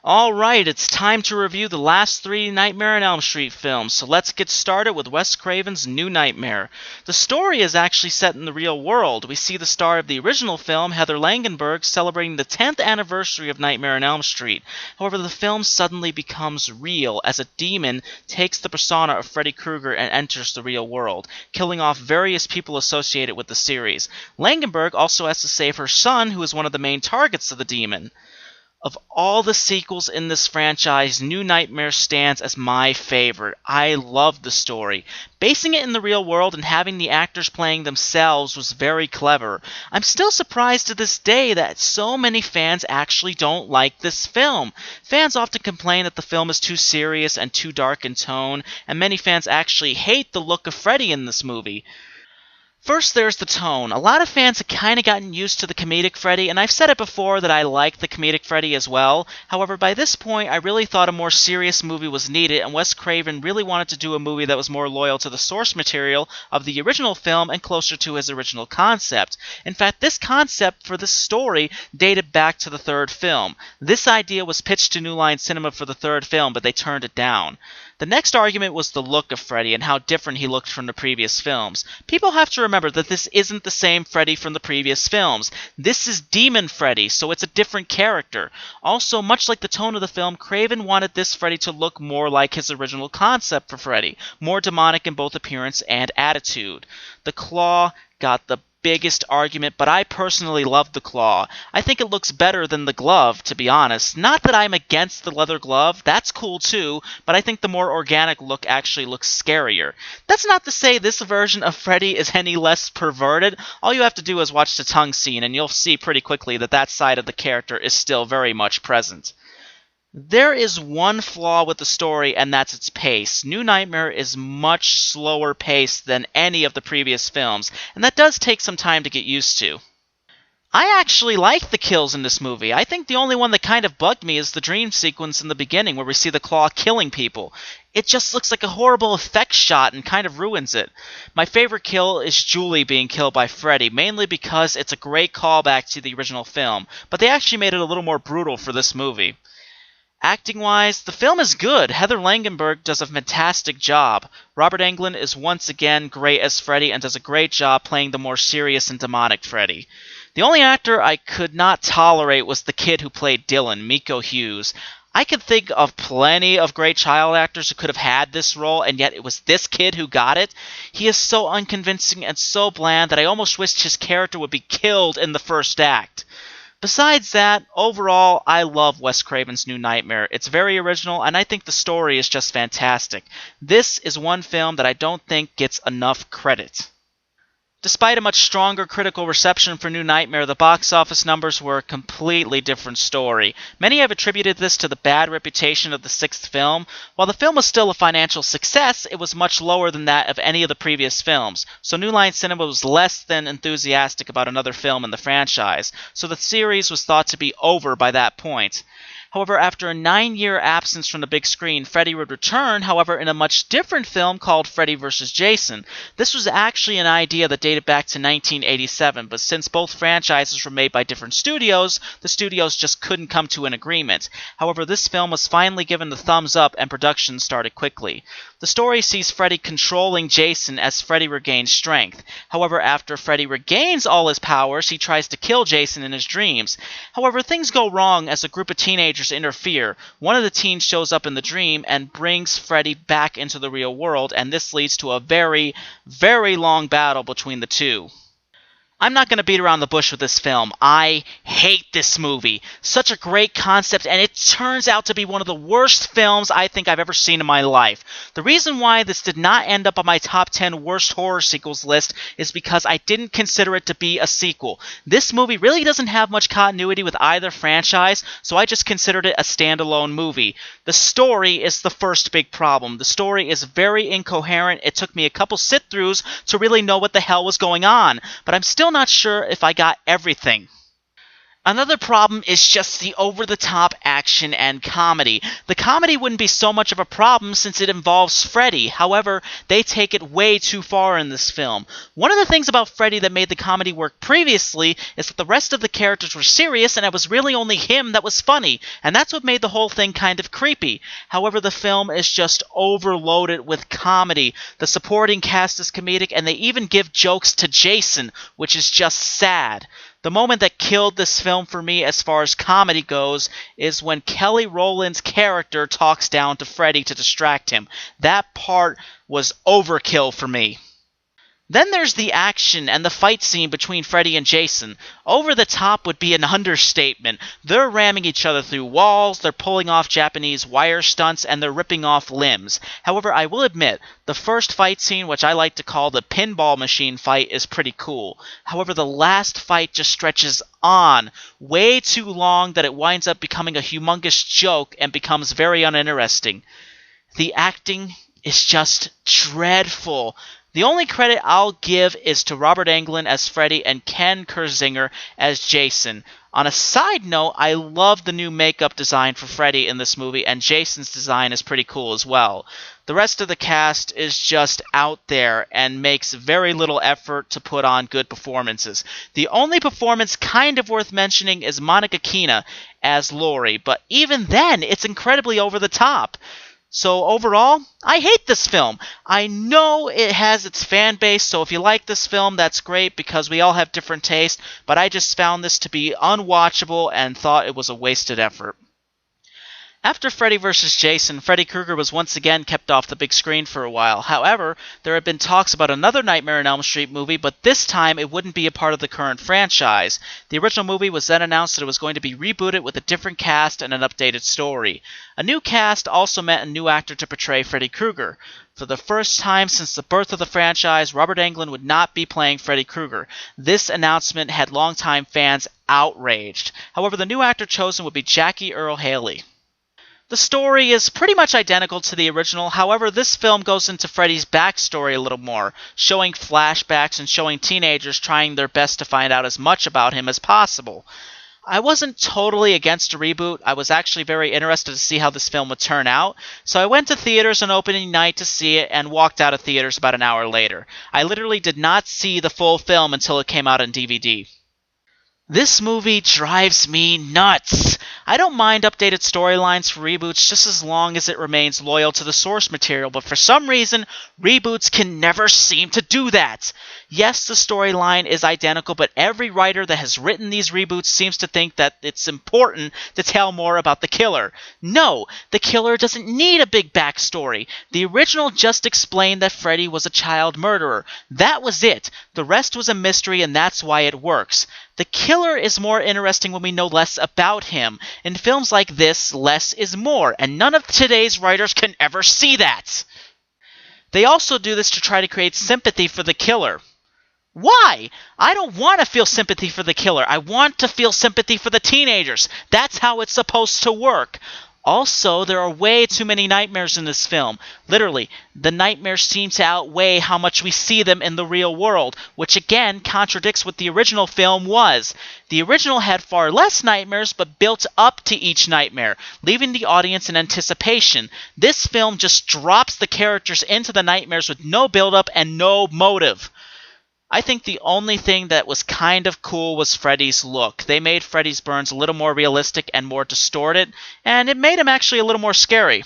Alright, it's time to review the last three Nightmare on Elm Street films, so let's get started with Wes Craven's New Nightmare. The story is actually set in the real world. We see the star of the original film, Heather Langenberg, celebrating the 10th anniversary of Nightmare on Elm Street. However, the film suddenly becomes real as a demon takes the persona of Freddy Krueger and enters the real world, killing off various people associated with the series. Langenberg also has to save her son, who is one of the main targets of the demon. Of all the sequels in this franchise, New Nightmare stands as my favorite. I love the story. Basing it in the real world and having the actors playing themselves was very clever. I'm still surprised to this day that so many fans actually don't like this film. Fans often complain that the film is too serious and too dark in tone, and many fans actually hate the look of Freddy in this movie. First, there's the tone. A lot of fans have kind of gotten used to the comedic Freddy, and I've said it before that I like the comedic Freddy as well. However, by this point, I really thought a more serious movie was needed, and Wes Craven really wanted to do a movie that was more loyal to the source material of the original film and closer to his original concept. In fact, this concept for this story dated back to the third film. This idea was pitched to New Line Cinema for the third film, but they turned it down. The next argument was the look of Freddy and how different he looked from the previous films. People have to remember that this isn't the same Freddy from the previous films. This is Demon Freddy, so it's a different character. Also, much like the tone of the film, Craven wanted this Freddy to look more like his original concept for Freddy, more demonic in both appearance and attitude. The claw got the biggest argument, but I personally love the claw. I think it looks better than the glove, to be honest. Not that I'm against the leather glove, that's cool too, but I think the more organic look actually looks scarier. That's not to say this version of Freddy is any less perverted. All you have to do is watch the tongue scene and you'll see pretty quickly that that side of the character is still very much present. There is one flaw with the story, and that's its pace. New Nightmare is much slower paced than any of the previous films, and that does take some time to get used to. I actually like the kills in this movie. I think the only one that kind of bugged me is the dream sequence in the beginning where we see the claw killing people. It just looks like a horrible effects shot and kind of ruins it. My favorite kill is Julie being killed by Freddy, mainly because it's a great callback to the original film, but they actually made it a little more brutal for this movie. Acting-wise, the film is good. Heather Langenberg does a fantastic job. Robert Englund is once again great as Freddy and does a great job playing the more serious and demonic Freddy. The only actor I could not tolerate was the kid who played Dylan, Miko Hughes. I could think of plenty of great child actors who could have had this role, and yet it was this kid who got it. He is so unconvincing and so bland that I almost wished his character would be killed in the first act. Besides that, overall, I love Wes Craven's New Nightmare. It's very original, and I think the story is just fantastic. This is one film that I don't think gets enough credit. Despite a much stronger critical reception for New Nightmare, the box office numbers were a completely different story. Many have attributed this to the bad reputation of the sixth film. While the film was still a financial success, it was much lower than that of any of the previous films, so New Line Cinema was less than enthusiastic about another film in the franchise, so the series was thought to be over by that point. However, after a 9-year absence from the big screen, Freddy would return, however, in a much different film called Freddy vs. Jason. This was actually an idea that dated back to 1987, but since both franchises were made by different studios, the studios just couldn't come to an agreement. However, this film was finally given the thumbs up and production started quickly. The story sees Freddy controlling Jason as Freddy regains strength. However, after Freddy regains all his powers, he tries to kill Jason in his dreams. However, things go wrong as a group of teenagers interfere. One of the teens shows up in the dream and brings Freddy back into the real world, and this leads to a very, very long battle between the two. I'm not going to beat around the bush with this film. I hate this movie. Such a great concept, and it turns out to be one of the worst films I think I've ever seen in my life. The reason why this did not end up on my top 10 worst horror sequels list is because I didn't consider it to be a sequel. This movie really doesn't have much continuity with either franchise, so I just considered it a standalone movie. The story is the first big problem. The story is very incoherent. It took me a couple sit-throughs to really know what the hell was going on, but I'm still not sure if I got everything. Another problem is just the over-the-top action and comedy. The comedy wouldn't be so much of a problem since it involves Freddy. However, they take it way too far in this film. One of the things about Freddy that made the comedy work previously is that the rest of the characters were serious and it was really only him that was funny, and that's what made the whole thing kind of creepy. However, the film is just overloaded with comedy. The supporting cast is comedic, and they even give jokes to Jason, which is just sad. The moment that killed this film for me as far as comedy goes is when Kelly Rowland's character talks down to Freddy to distract him. That part was overkill for me. Then there's the action and the fight scene between Freddy and Jason. Over the top would be an understatement. They're ramming each other through walls, they're pulling off Japanese wire stunts, and they're ripping off limbs. However, I will admit, the first fight scene, which I like to call the pinball machine fight, is pretty cool. However, the last fight just stretches on way too long that it winds up becoming a humongous joke and becomes very uninteresting. The acting is just dreadful. The only credit I'll give is to Robert Englund as Freddy and Ken Kirzinger as Jason. On a side note, I love the new makeup design for Freddy in this movie, and Jason's design is pretty cool as well. The rest of the cast is just out there and makes very little effort to put on good performances. The only performance kind of worth mentioning is Monica Keena as Laurie, but even then, it's incredibly over the top. So overall, I hate this film. I know it has its fan base, so if you like this film, that's great because we all have different tastes, but I just found this to be unwatchable and thought it was a wasted effort. After Freddy vs. Jason, Freddy Krueger was once again kept off the big screen for a while. However, there have been talks about another Nightmare on Elm Street movie, but this time it wouldn't be a part of the current franchise. The original movie was then announced that it was going to be rebooted with a different cast and an updated story. A new cast also meant a new actor to portray Freddy Krueger. For the first time since the birth of the franchise, Robert Englund would not be playing Freddy Krueger. This announcement had longtime fans outraged. However, the new actor chosen would be Jackie Earle Haley. The story is pretty much identical to the original, however this film goes into Freddy's backstory a little more, showing flashbacks and showing teenagers trying their best to find out as much about him as possible. I wasn't totally against a reboot. I was actually very interested to see how this film would turn out, so I went to theaters on opening night to see it and walked out of theaters about an hour later. I literally did not see the full film until it came out on DVD. This movie drives me nuts. I don't mind updated storylines for reboots just as long as it remains loyal to the source material, but for some reason, reboots can never seem to do that. Yes, the storyline is identical, but every writer that has written these reboots seems to think that it's important to tell more about the killer. No, the killer doesn't need a big backstory. The original just explained that Freddy was a child murderer. That was it. The rest was a mystery, and that's why it works. The killer is more interesting when we know less about him. In films like this, less is more, and none of today's writers can ever see that. They also do this to try to create sympathy for the killer. Why? I don't want to feel sympathy for the killer. I want to feel sympathy for the teenagers. That's how it's supposed to work. Also, there are way too many nightmares in this film. Literally, the nightmares seem to outweigh how much we see them in the real world, which again contradicts what the original film was. The original had far less nightmares, but built up to each nightmare, leaving the audience in anticipation. This film just drops the characters into the nightmares with no build-up and no motive. I think the only thing that was kind of cool was Freddy's look. They made Freddy's burns a little more realistic and more distorted, and it made him actually a little more scary.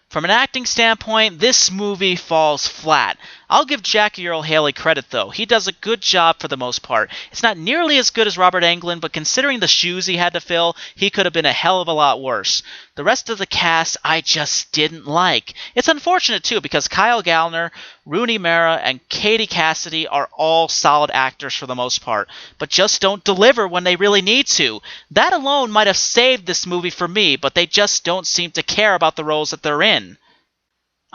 From an acting standpoint, this movie falls flat. I'll give Jackie Earle Haley credit though. He does a good job for the most part. It's not nearly as good as Robert Englund, but considering the shoes he had to fill, he could have been a hell of a lot worse. The rest of the cast I just didn't like. It's unfortunate too because Kyle Gallner, Rooney Mara, and Katie Cassidy are all solid actors for the most part, but just don't deliver when they really need to. That alone might have saved this movie for me, but they just don't seem to care about the roles that they're in.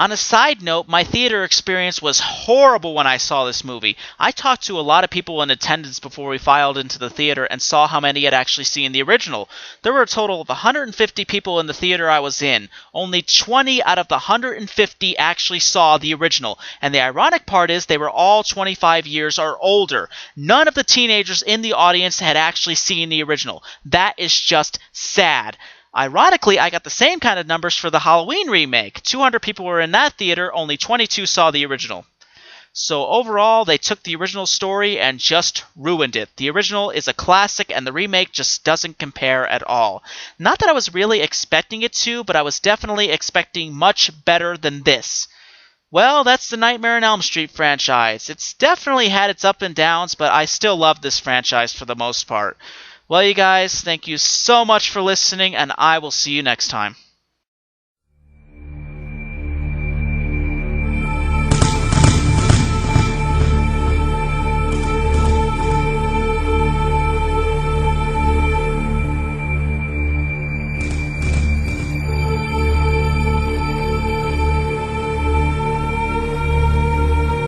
On a side note, my theater experience was horrible when I saw this movie. I talked to a lot of people in attendance before we filed into the theater and saw how many had actually seen the original. There were a total of 150 people in the theater I was in. Only 20 out of the 150 actually saw the original. And the ironic part is they were all 25 years or older. None of the teenagers in the audience had actually seen the original. That is just sad. Ironically, I got the same kind of numbers for the Halloween remake. 200 people were in that theater, only 22 saw the original. So overall, they took the original story and just ruined it. The original is a classic, and the remake just doesn't compare at all. Not that I was really expecting it to, but I was definitely expecting much better than this. Well, that's the Nightmare on Elm Street franchise. It's definitely had its ups and downs, but I still love this franchise for the most part. Well, you guys, thank you so much for listening, and I will see you next time.